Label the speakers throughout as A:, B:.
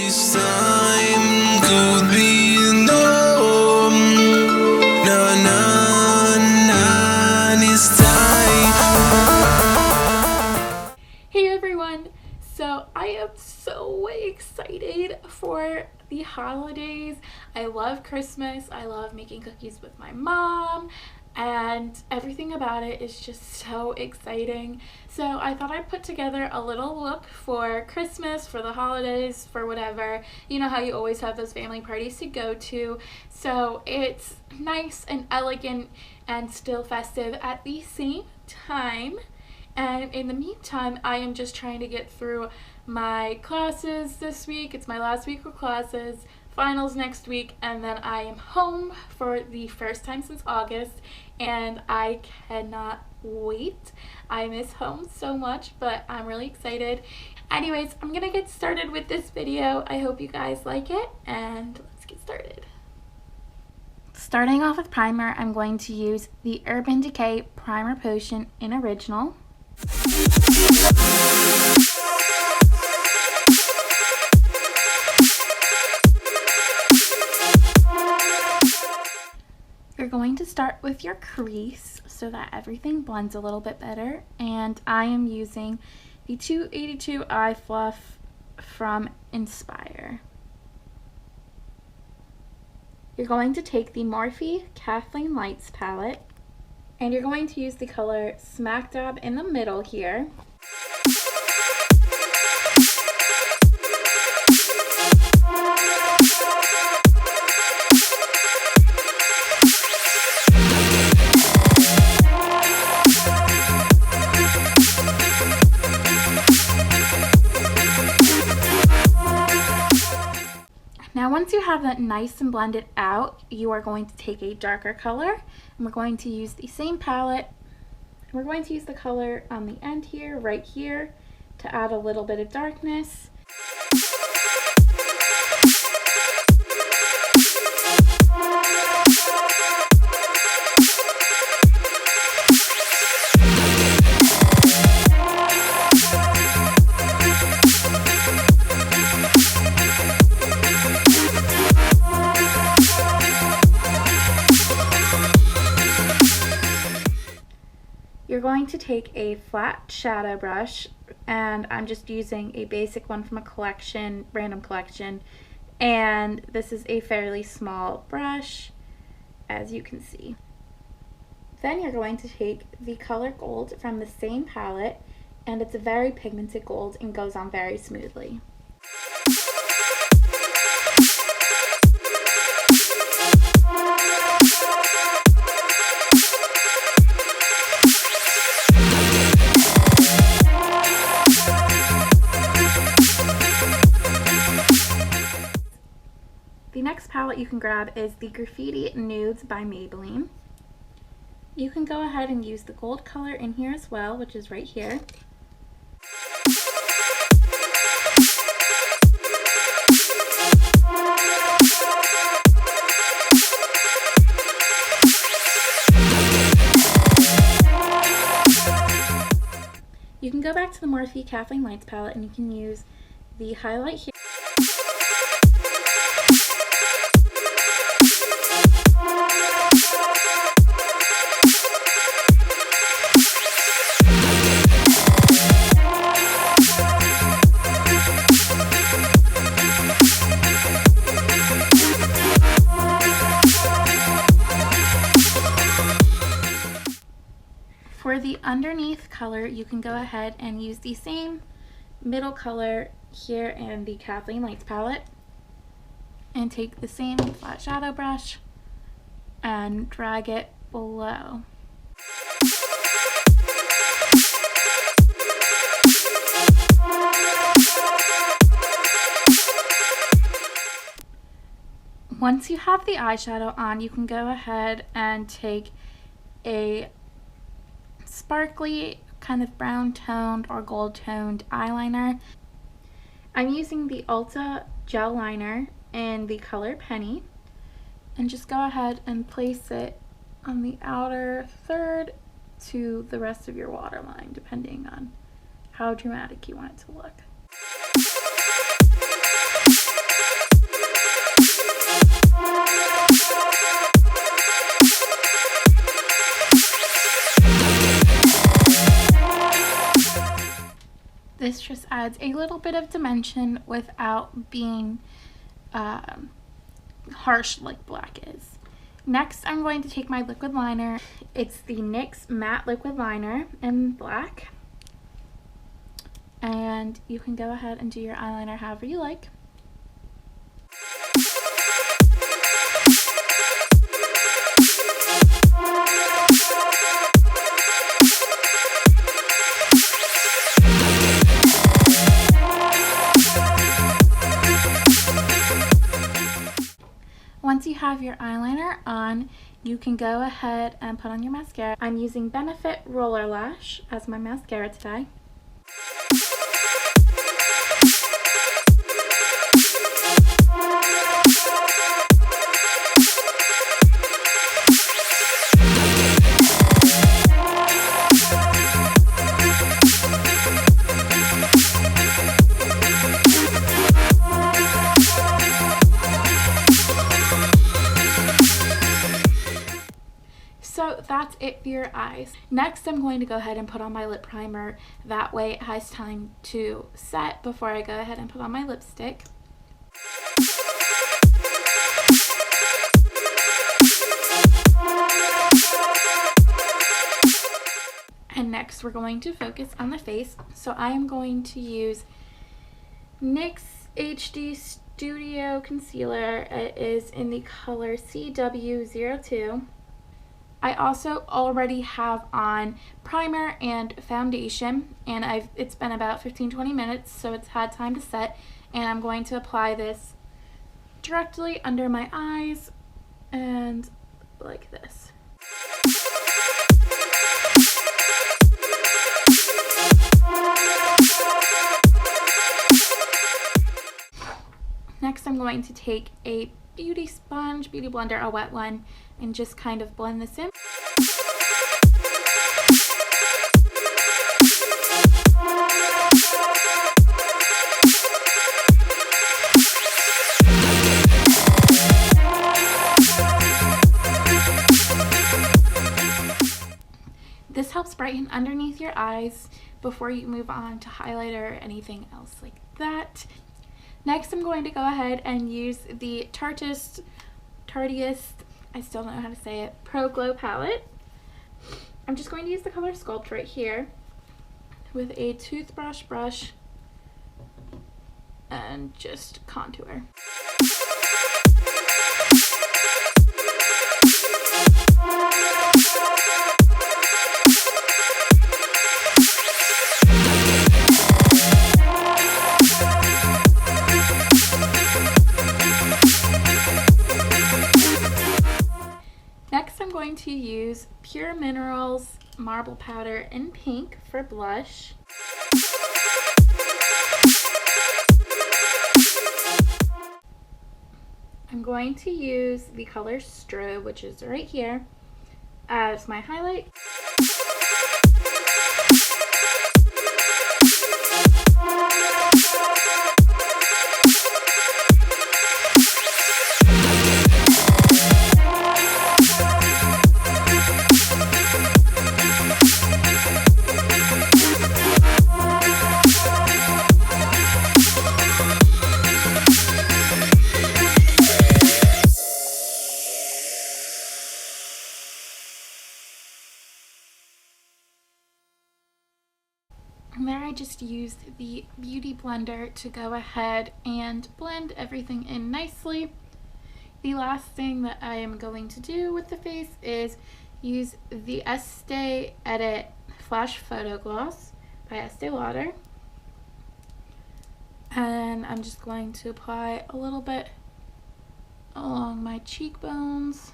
A: This time could be no, this time.
B: Hey everyone! So I am so excited for the holidays. I love Christmas. I love making cookies with my mom, and everything about it is just so exciting. So I thought I'd put together a little look for Christmas, for the holidays, for whatever. You know how you always have those family parties to go to. So it's nice and elegant and still festive at the same time. And in the meantime, I am just trying to get through my classes this week. It's my last week of classes, finals next week, and then I am home for the first time since August, and I cannot wait. I miss home so much, but I'm really excited. Anyways, I'm gonna get started with this video. I hope you guys like it, and let's get started. Starting off with primer, I'm going to use the Urban Decay Primer Potion in Original. You're going to start with your crease so that everything blends a little bit better, and I am using the 282 Eye Fluff from Inspire. You're going to take the Morphe Kathleen Lights palette, and you're going to use the color smack dab in the middle here. Now once you have that nice and blended out, you are going to take a darker color, and we're going to use the same palette. We're going to use the color on the end here, right here, to add a little bit of darkness. You're going to take a flat shadow brush, and I'm just using a basic one from a collection, random collection, and this is a fairly small brush, as you can see. Then you're going to take the color Gold from the same palette, and it's a very pigmented gold and goes on very smoothly. The next palette you can grab is the Graffiti Nudes by Maybelline. You can go ahead and use the gold color in here as well, which is right here. You can go back to the Morphe Kathleen Lights palette, and you can use the highlight here. For the underneath color, you can go ahead and use the same middle color here in the Kathleen Lights palette, and take the same flat shadow brush and drag it below. Once you have the eyeshadow on, you can go ahead and take a sparkly kind of brown toned or gold toned eyeliner. I'm using the Ulta gel liner in the color Penny, and just go ahead and place it on the outer third to the rest of your waterline, depending on how dramatic you want it to look. just adds a little bit of dimension without being harsh like black is. Next, I'm going to take my liquid liner. It's the NYX matte liquid liner in black. And you can go ahead and do your eyeliner however you like. Once you have your eyeliner on, you can go ahead and put on your mascara. I'm using Benefit Roller Lash as my mascara today. So that's it for your eyes. Next, I'm going to go ahead and put on my lip primer. That way it has time to set before I go ahead and put on my lipstick. And next we're going to focus on the face. So I am going to use NYX HD Studio Concealer. It is in the color CW02. I also already have on primer and foundation, and it's been about 15-20 minutes, so it's had time to set, and I'm going to apply this directly under my eyes and like this. Next, I'm going to take a beauty sponge, beauty blender, a wet one, and just kind of blend this in. This helps brighten underneath your eyes before you move on to highlighter or anything else like that. Next, I'm going to go ahead and use the Tarteist, I still don't know how to say it, Pro Glow palette. I'm just going to use the color Sculpt right here with a toothbrush brush and just contour. Next, I'm going to use Pure Minerals Marble Powder in pink for blush. I'm going to use the color Strobe, which is right here, as my highlight. And there I just used the Beauty Blender to go ahead and blend everything in nicely. The last thing that I am going to do with the face is use the Estee Edit Flash Photo Gloss by Estee Lauder. And I'm just going to apply a little bit along my cheekbones.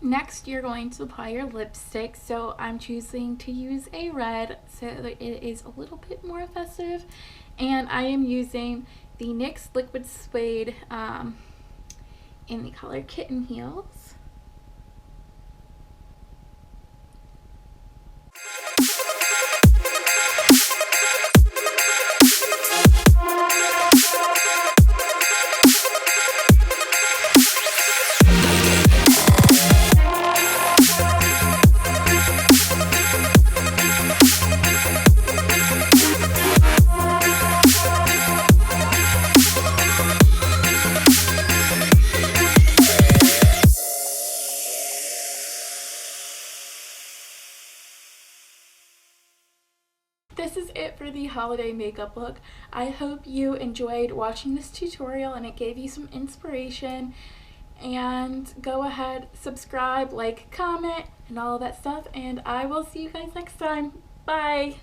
B: Next, you're going to apply your lipstick. So I'm choosing to use a red so that it is a little bit more festive. And I am using the NYX Liquid Suede in the color Kitten Heels. This is it for the holiday makeup look. I hope you enjoyed watching this tutorial and it gave you some inspiration. And go ahead, subscribe, like, comment, and all of that stuff. And I will see you guys next time. Bye!